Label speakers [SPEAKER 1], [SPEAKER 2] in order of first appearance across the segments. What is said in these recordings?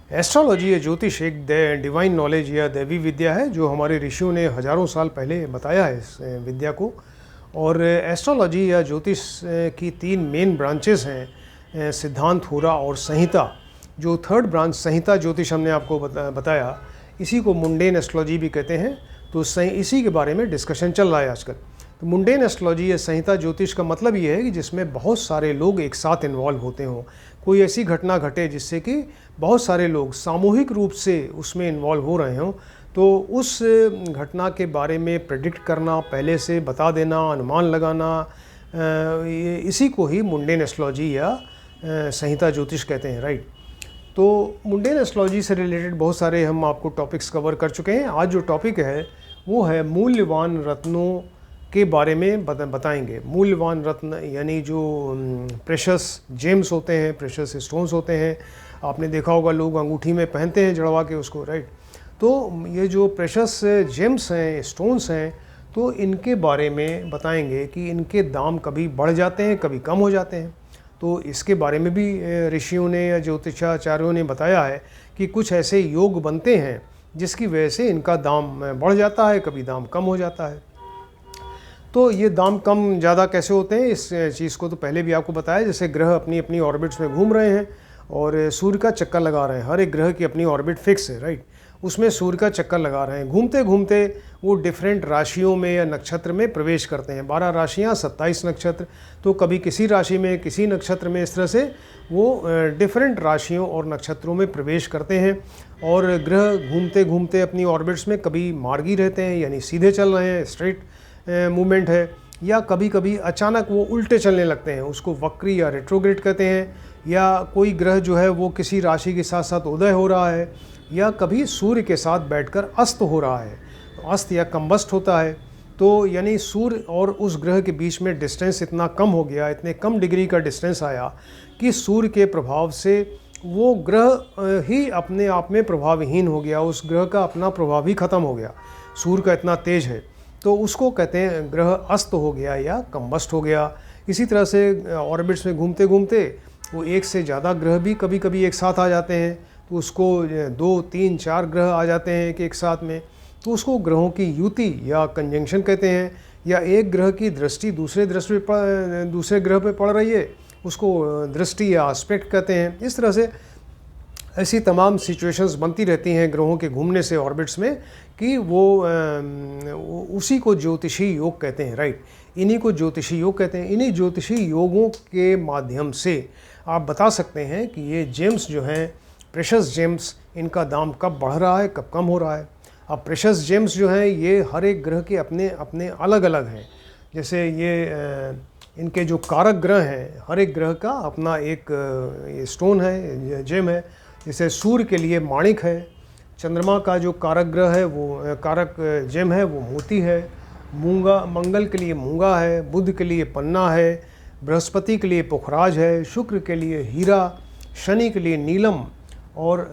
[SPEAKER 1] Astrology या ज्योतिष एक डिवाइन नॉलेज या दैवी विद्या है जो हमारे ऋषियों ने हजारों साल पहले बताया है इस विद्या को। और एस्ट्रोलॉजी या ज्योतिष की तीन मेन ब्रांचेस हैं, सिद्धांत, होरा और संहिता। जो थर्ड ब्रांच संहिता ज्योतिष हमने आपको बताया, इसी को मुंडेन एस्ट्रोलॉजी भी कहते हैं। तो इसी के बारे में डिस्कशन चल रहा है आजकल। तो मुंडेन एस्ट्रोलॉजी या संहिता ज्योतिष का मतलब ये है कि जिसमें बहुत सारे लोग एक साथ इन्वॉल्व होते हों। कोई ऐसी घटना घटे जिससे कि बहुत सारे लोग सामूहिक रूप से उसमें इन्वॉल्व हो रहे हों, तो उस घटना के बारे में प्रेडिक्ट करना, पहले से बता देना, अनुमान लगाना, इसी को ही मुंडेन एस्ट्रोलॉजी या संहिता ज्योतिष कहते हैं, राइट। तो मुंडेन एस्ट्रोलॉजी से रिलेटेड बहुत सारे हम आपको टॉपिक्स कवर कर चुके हैं। आज जो टॉपिक है वो है मूल्यवान रत्नों के बारे में बताएंगे। मूल्यवान रत्न यानी जो प्रेशस जेम्स होते हैं, प्रेशस स्टोन्स होते हैं। आपने देखा होगा लोग अंगूठी में पहनते हैं जड़वा के उसको, राइट। तो ये जो प्रेशस जेम्स हैं, स्टोन्स हैं, तो इनके बारे में बताएंगे कि इनके दाम कभी बढ़ जाते हैं, कभी कम हो जाते हैं। तो इसके बारे में भी ऋषियों ने या ज्योतिषाचार्यों ने बताया है कि कुछ ऐसे योग बनते हैं जिसकी वजह से इनका दाम बढ़ जाता है, कभी दाम कम हो जाता है। तो ये दाम कम ज़्यादा कैसे होते हैं, इस चीज़ को तो पहले भी आपको बताया। जैसे ग्रह अपनी अपनी ऑर्बिट्स में घूम रहे हैं और सूर्य का चक्कर लगा रहे हैं। हर एक ग्रह की अपनी ऑर्बिट फिक्स है, राइट। उसमें सूर्य का चक्कर लगा रहे हैं। घूमते घूमते वो डिफरेंट राशियों में या नक्षत्र में प्रवेश करते हैं। 12 राशियाँ, 27 नक्षत्र। तो कभी किसी राशि में, किसी नक्षत्र में, इस तरह से वो डिफरेंट राशियों और नक्षत्रों में प्रवेश करते हैं। और ग्रह घूमते घूमते अपनी ऑर्बिट्स में कभी मार्गी रहते हैं, यानी सीधे चल रहे हैं, स्ट्रेट मूवमेंट है, या कभी कभी अचानक वो उल्टे चलने लगते हैं, उसको वक्री या रेट्रोग्रेड कहते हैं। या कोई ग्रह जो है वो किसी राशि के साथ साथ उदय हो रहा है, या कभी सूर्य के साथ बैठकर अस्त हो रहा है, अस्त या कंबस्ट होता है। तो यानी सूर्य और उस ग्रह के बीच में डिस्टेंस इतना कम हो गया, इतने कम डिग्री का डिस्टेंस आया कि सूर्य के प्रभाव से वो ग्रह ही अपने आप में प्रभावहीन हो गया, उस ग्रह का अपना प्रभाव ही खत्म हो गया, सूर्य का इतना तेज है। तो उसको कहते हैं ग्रह अस्त हो गया या कंबस्ट हो गया। इसी तरह से ऑर्बिट्स में घूमते घूमते वो एक से ज़्यादा ग्रह भी कभी कभी एक साथ आ जाते हैं। तो उसको 2, 3, 4 ग्रह आ जाते हैं एक साथ में, तो उसको ग्रहों की युति या कंजंक्शन कहते हैं। या एक ग्रह की दृष्टि दूसरे ग्रह पे पड़ रही है, उसको दृष्टि या एस्पेक्ट कहते हैं। इस तरह से ऐसी तमाम सिचुएशंस बनती रहती हैं ग्रहों के घूमने से ऑर्बिट्स में कि वो उसी को ज्योतिषी योग कहते हैं, राइट। इन्हीं को ज्योतिषी योग कहते हैं। इन्हीं ज्योतिषी योगों के माध्यम से आप बता सकते हैं कि ये जेम्स जो हैं, प्रेशस जेम्स, इनका दाम कब बढ़ रहा है, कब कम हो रहा है। अब प्रेशस जेम्स जो हैं ये हर एक ग्रह के अपने अपने अलग अलग हैं। जैसे ये इनके जो कारक ग्रह हैं, हर एक ग्रह का अपना एक स्टोन है, जेम है। जैसे सूर्य के लिए माणिक है, चंद्रमा का जो कारक ग्रह है वो कारक जेम है वो मोती है, मंगल के लिए मूंगा है, बुध के लिए पन्ना है, बृहस्पति के लिए पुखराज है, शुक्र के लिए हीरा, शनि के लिए नीलम, और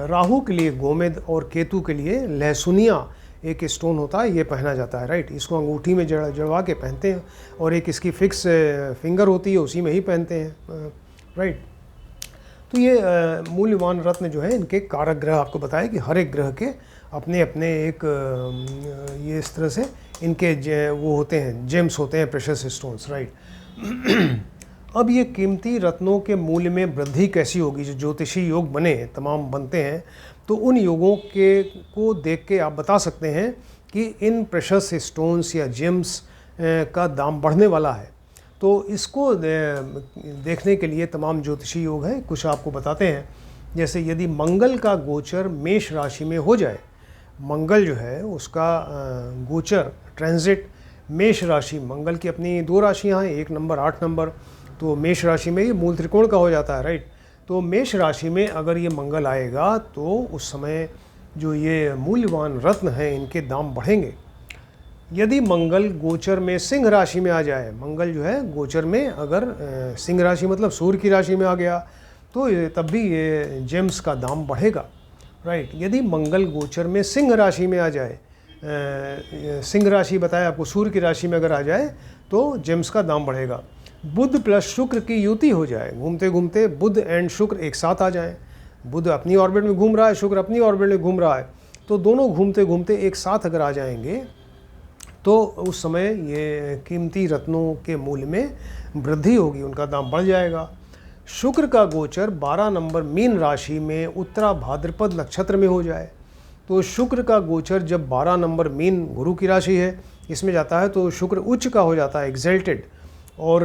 [SPEAKER 1] राहु के लिए गोमेद, और केतु के लिए लहसुनिया एक स्टोन होता है, ये पहना जाता है, राइट। इसको अंगूठी में जड़वा के पहनते हैं, और एक इसकी फिक्स फिंगर होती है, उसी में ही पहनते हैं, राइट। तो ये मूल्यवान रत्न जो है, इनके कारक ग्रह आपको बताया कि हर एक ग्रह के अपने अपने एक ये इस तरह से इनके वो होते हैं, जेम्स होते हैं, प्रेशस स्टोन्स, राइट। अब ये कीमती रत्नों के मूल्य में वृद्धि कैसी होगी। जो ज्योतिषी योग बने, तमाम बनते हैं, तो उन योगों को देख के आप बता सकते हैं कि इन प्रेशस स्टोन्स या जेम्स का दाम बढ़ने वाला है। तो इसको देखने के लिए तमाम ज्योतिषी योग हैं, कुछ आपको बताते हैं। जैसे यदि मंगल का गोचर मेष राशि में हो जाए, मंगल जो है उसका गोचर ट्रांजिट मेष राशि, मंगल की अपनी 2 राशियां हैं, 1 नंबर 8 नंबर, तो मेष राशि में ये मूल त्रिकोण का हो जाता है, राइट। तो मेष राशि में अगर ये मंगल आएगा तो उस समय जो ये मूल्यवान रत्न हैं इनके दाम बढ़ेंगे। यदि मंगल गोचर में सिंह राशि में आ जाए, मंगल जो है गोचर में अगर सिंह राशि मतलब सूर्य की राशि में आ गया, तो तब भी ये जेम्स का दाम बढ़ेगा, राइट। यदि मंगल गोचर में सिंह राशि में आ जाए, सिंह राशि बताया आपको, सूर्य की राशि में अगर आ जाए तो जेम्स का दाम बढ़ेगा। बुध प्लस शुक्र की युति हो जाए, घूमते घूमते बुध एंड शुक्र एक साथ आ जाएं, बुध अपनी ऑर्बिट में घूम रहा है, शुक्र अपनी ऑर्बिट में घूम रहा है, तो दोनों घूमते घूमते एक साथ अगर आ जाएंगे तो उस समय ये कीमती रत्नों के मूल्य में वृद्धि होगी, उनका दाम बढ़ जाएगा। शुक्र का गोचर 12 नंबर मीन राशि में उत्तरा भाद्रपद नक्षत्र में हो जाए, तो शुक्र का गोचर जब 12 नंबर मीन गुरु की राशि है इसमें जाता है तो शुक्र उच्च का हो जाता है, एग्जल्टेड, और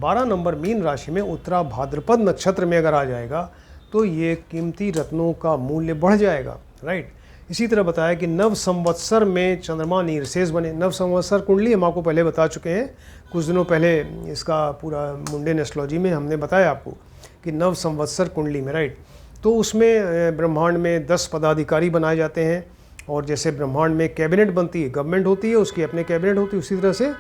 [SPEAKER 1] 12 नंबर मीन राशि में उत्तरा भाद्रपद नक्षत्र में अगर आ जाएगा तो ये कीमती रत्नों का मूल्य बढ़ जाएगा, राइट। इसी तरह बताया कि नव संवत्सर में चंद्रमा नीरसेश बने। नव संवत्सर कुंडली हम आपको पहले बता चुके हैं, कुछ दिनों पहले इसका पूरा मुंडेन एस्ट्रोलॉजी में हमने बताया आपको कि नव संवत्सर कुंडली में, राइट, तो उसमें ब्रह्मांड में 10 पदाधिकारी बनाए जाते हैं, और जैसे ब्रह्मांड में कैबिनेट बनती है, गवर्नमेंट होती है, उसकी अपने कैबिनेट होती है, उसी तरह से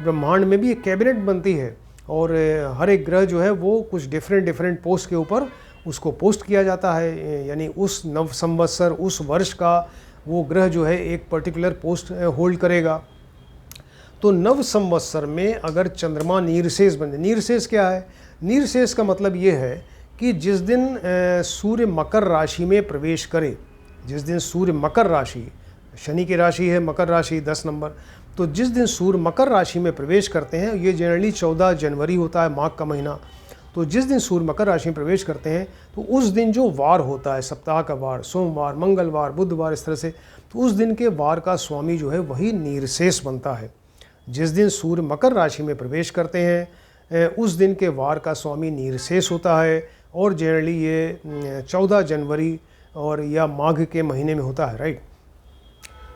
[SPEAKER 1] ब्रह्मांड में भी एक कैबिनेट बनती है, और हर एक ग्रह जो है वो कुछ डिफरेंट पोस्ट के ऊपर उसको पोस्ट किया जाता है, यानी उस नव संवत्सर उस वर्ष का वो ग्रह जो है एक पर्टिकुलर पोस्ट होल्ड करेगा। तो नव संवत्सर में अगर चंद्रमा नीरसेश बने, नीरसेश क्या है? नीरसेश का मतलब ये है कि जिस दिन सूर्य मकर राशि में प्रवेश करे, जिस दिन सूर्य मकर राशि, शनि की राशि है मकर राशि 10 नंबर, तो जिस दिन सूर्य मकर राशि में प्रवेश करते हैं, ये जनरली 14 जनवरी होता है, माघ का महीना, तो जिस दिन सूर्य मकर राशि में प्रवेश करते हैं तो उस दिन जो वार होता है, सप्ताह का वार, सोमवार, मंगलवार, बुधवार, इस तरह से, तो उस दिन के वार का स्वामी जो है वही नीरसेश बनता है। जिस दिन सूर्य मकर राशि में प्रवेश करते हैं उस दिन के वार का स्वामी नीरसेश होता है, और जनरली ये 14 जनवरी और या माघ के महीने में होता है, राइट।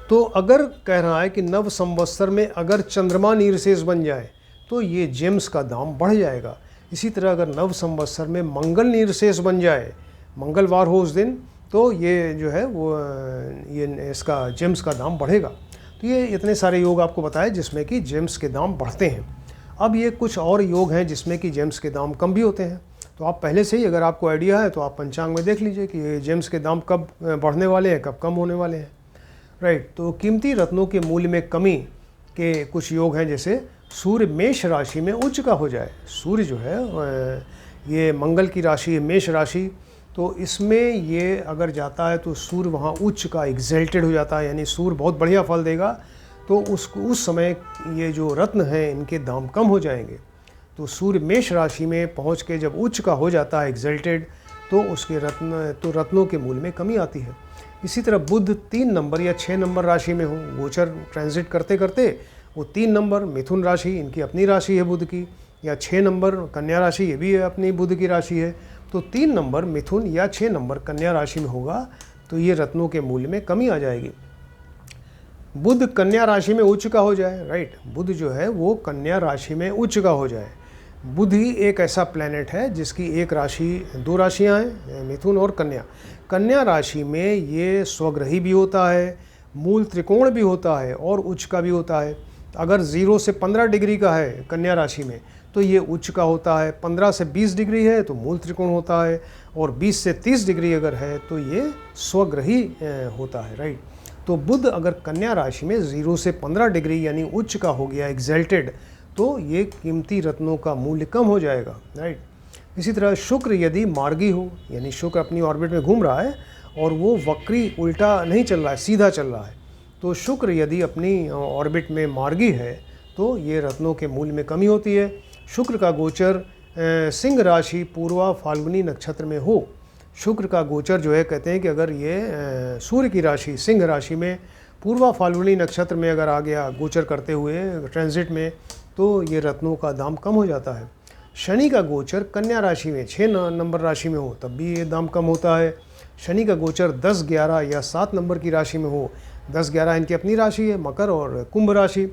[SPEAKER 1] तो अगर कह रहा है कि नव संवत्सर में अगर चंद्रमा नीरसेश बन जाए तो ये जेम्स का दाम बढ़ जाएगा। इसी तरह अगर नव संवत्सर में मंगल नीरसेश बन जाए, मंगलवार हो उस दिन, तो ये जो है वो ये इसका जेम्स का दाम बढ़ेगा। तो ये इतने सारे योग आपको बताए जिसमें कि जेम्स के दाम बढ़ते हैं। अब ये कुछ और योग हैं जिसमें कि जेम्स के दाम कम भी होते हैं, तो आप पहले से ही अगर आपको आइडिया है तो आप पंचांग में देख लीजिए कि ये जेम्स के दाम कब बढ़ने वाले हैं, कब कम होने वाले हैं, राइट। तो कीमती रत्नों के मूल्य में कमी के कुछ योग हैं, जैसे सूर्य मेष राशि में उच्च का हो जाए। सूर्य जो है ये मंगल की राशि है मेष राशि, तो इसमें ये अगर जाता है तो सूर्य वहाँ उच्च का एग्जल्टेड हो जाता है, यानी सूर्य बहुत बढ़िया फल देगा, तो उस समय ये जो रत्न हैं इनके दाम कम हो जाएंगे। तो सूर्य मेष राशि में पहुँच के जब उच्च का हो जाता है एग्जल्टेड, तो उसके रत्नों के मूल्य में कमी आती है। इसी तरह बुध 3 नंबर या 6 नंबर राशि में हो, गोचर ट्रांजिट करते करते वो 3 नंबर मिथुन राशि, इनकी अपनी राशि है बुध की, या 6 नंबर कन्या राशि, ये भी अपनी बुध की राशि है, तो 3 नंबर मिथुन या 6 नंबर कन्या राशि में होगा तो ये रत्नों के मूल्य में कमी आ जाएगी। बुध कन्या राशि में उच्च का हो जाए, राइट, बुध जो है वो कन्या राशि में उच्च का हो जाए। बुध ही एक ऐसा प्लैनेट है जिसकी एक राशि, 2 राशियां हैं, मिथुन और कन्या। कन्या राशि में ये स्वग्रही भी होता है, मूल त्रिकोण भी होता है और उच्च का भी होता है। अगर 0 से 15 डिग्री का है कन्या राशि में तो ये उच्च का होता है, 15 से 20 डिग्री है तो मूल त्रिकोण होता है, और 20 से 30 डिग्री अगर है तो ये स्वग्रही होता है, राइट। तो बुध अगर कन्या राशि में 0 से 15 डिग्री यानी उच्च का हो गया एग्जल्टेड, तो ये कीमती रत्नों का मूल्य कम हो जाएगा, राइट। इसी तरह शुक्र यदि मार्गी हो, यानी शुक्र अपनी ऑर्बिट में घूम रहा है और वो वक्री उल्टा नहीं चल रहा है, सीधा चल रहा है, तो शुक्र यदि अपनी ऑर्बिट में मार्गी है तो ये रत्नों के मूल्य में कमी होती है। शुक्र का गोचर सिंह राशि पूर्वा फाल्गुनी नक्षत्र में हो, शुक्र का गोचर जो है कहते हैं कि अगर ये सूर्य की राशि सिंह राशि में पूर्वा फाल्गुनी नक्षत्र में अगर आ गया गोचर करते हुए ट्रांजिट में, तो ये रत्नों का दाम कम हो जाता है। शनि का गोचर कन्या राशि में 6 नंबर राशि में हो तब भी ये दाम कम होता है। शनि का गोचर 10, 11 या 7 नंबर की राशि में हो, 10, 11 इनकी अपनी राशि है, मकर और कुंभ राशि,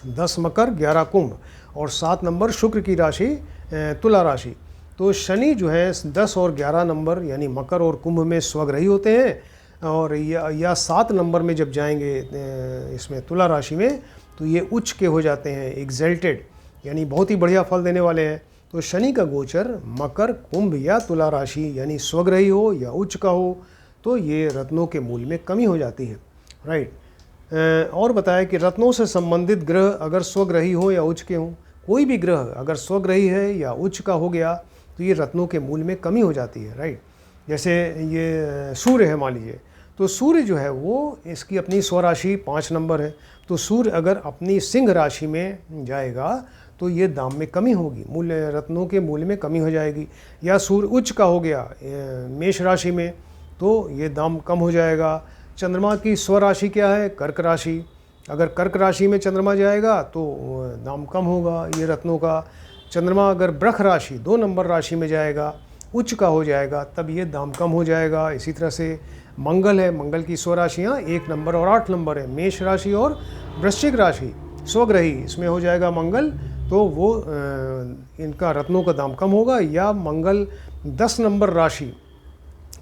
[SPEAKER 1] 10 मकर 11 कुंभ, और 7 नंबर शुक्र की राशि तुला राशि। तो शनि जो है 10 और 11 नंबर यानी मकर और कुंभ में स्वग्रही होते हैं, और या 7 नंबर में जब जाएंगे इसमें तुला राशि में तो ये उच्च के हो जाते हैं, एग्जल्टेड, यानी बहुत ही बढ़िया फल देने वाले हैं। तो शनि का गोचर मकर, कुंभ या तुला राशि यानी स्वग्रही हो या उच्च का हो तो ये रत्नों के मूल्य में कमी हो जाती है, राइट। और बताया कि रत्नों से संबंधित ग्रह अगर स्वग्रही हो या उच्च के हों, कोई भी ग्रह अगर स्वग्रही है या उच्च का हो गया तो ये रत्नों के मूल्य में कमी हो जाती है, राइट। जैसे ये सूर्य है मान लीजिए, तो सूर्य जो है वो इसकी अपनी स्वराशि 5 नंबर है, तो सूर्य अगर अपनी सिंह राशि में जाएगा तो ये दाम में कमी होगी, मूल्य रत्नों के मूल्य में कमी हो जाएगी। या सूर्य उच्च का हो गया मेष राशि में तो ये दाम कम हो जाएगा। चंद्रमा की स्वराशि क्या है? कर्क राशि, अगर कर्क राशि में चंद्रमा जाएगा तो दाम कम होगा ये रत्नों का। चंद्रमा अगर वृष राशि 2 नंबर राशि में जाएगा, उच्च का हो जाएगा, तब ये दाम कम हो जाएगा। इसी तरह से मंगल है, मंगल की स्वराशियाँ 1 नंबर और 8 नंबर है, मेष राशि और वृश्चिक राशि स्वग्रही, इसमें हो जाएगा मंगल, तो वो इनका रत्नों का दाम कम होगा। या मंगल 10 नंबर राशि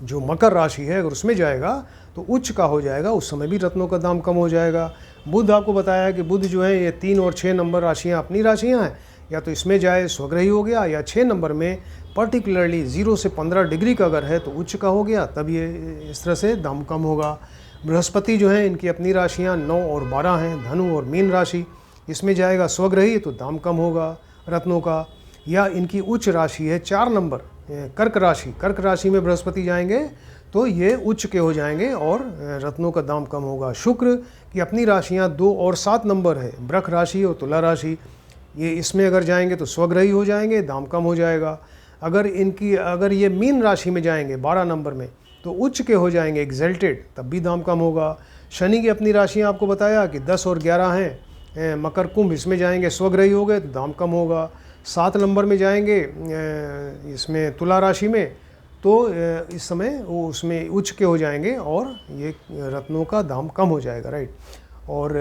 [SPEAKER 1] जो मकर राशि है अगर उसमें जाएगा तो उच्च का हो जाएगा, उस समय भी रत्नों का दाम कम हो जाएगा। बुध आपको बताया कि बुध जो है ये 3 और 6 नंबर राशियाँ अपनी राशियाँ हैं, या तो इसमें जाए स्वग्रही हो गया, या 6 नंबर में पर्टिकुलरली 0 से 15 डिग्री का अगर है तो उच्च का हो गया, तब ये इस तरह से दाम कम होगा। बृहस्पति जो है इनकी अपनी राशियाँ 9 और 12 हैं, धनु और मीन राशि, इसमें जाएगा स्वग्रही तो दाम कम होगा रत्नों का। या इनकी उच्च राशि है 4 नंबर कर्क राशि, कर्क राशि में बृहस्पति जाएंगे तो ये उच्च के हो जाएंगे और रत्नों का दाम कम होगा। शुक्र की अपनी राशियाँ 2 और 7 नंबर है, वृष राशि और तुला राशि, ये इसमें अगर जाएंगे तो स्वग्रही हो जाएंगे, दाम कम हो जाएगा। अगर ये मीन राशि में जाएंगे 12 नंबर में तो उच्च के हो जाएंगे एग्जल्टेड, तब भी दाम कम होगा। शनि की अपनी राशियाँ आपको बताया कि 10 और 11 हैं, मकर कुंभ, इसमें जाएंगे स्वग्रही हो गए तो दाम कम होगा। 7 नंबर में जाएंगे इसमें तुला राशि में तो इस समय वो उसमें उच्च के हो जाएंगे और ये रत्नों का दाम कम हो जाएगा, राइट। और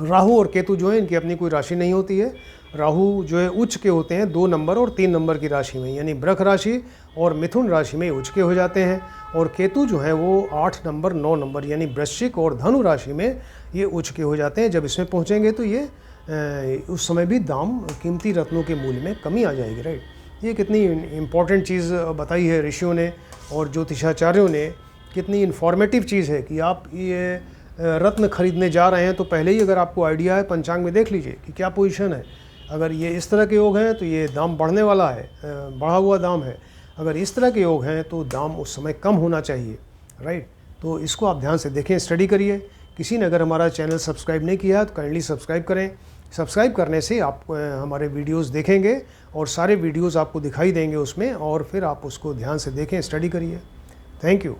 [SPEAKER 1] राहु और केतु जो है इनकी अपनी कोई राशि नहीं होती है, राहु जो है उच्च के होते हैं 2 नंबर और 3 नंबर की राशि में, यानी वृष राशि और मिथुन राशि में उच्च के हो जाते हैं। और केतु जो है वो 8 नंबर 9 नंबर यानी वृश्चिक और धनु राशि में ये उच्च के हो जाते हैं। जब इसमें पहुँचेंगे तो ये उस समय भी दाम कीमती रत्नों के मूल्य में कमी आ जाएगी, राइट। ये कितनी इम्पॉर्टेंट चीज़ बताई है ऋषियों ने और ज्योतिषाचार्यों ने, कितनी इन्फॉर्मेटिव चीज़ है कि आप ये रत्न खरीदने जा रहे हैं तो पहले ही अगर आपको आइडिया है पंचांग में देख लीजिए कि क्या पोजीशन है। अगर ये इस तरह के योग हैं तो ये दाम बढ़ने वाला है, बढ़ा हुआ दाम है। अगर इस तरह के योग हैं तो दाम उस समय कम होना चाहिए, राइट। तो इसको आप ध्यान से देखें, स्टडी करिए। किसी ने अगर हमारा चैनल सब्सक्राइब नहीं किया है तो काइंडली सब्सक्राइब करें। सब्सक्राइब करने से आप हमारे वीडियोस देखेंगे और सारे वीडियोस आपको दिखाई देंगे उसमें, और फिर आप उसको ध्यान से देखें, स्टडी करिए। Thank you.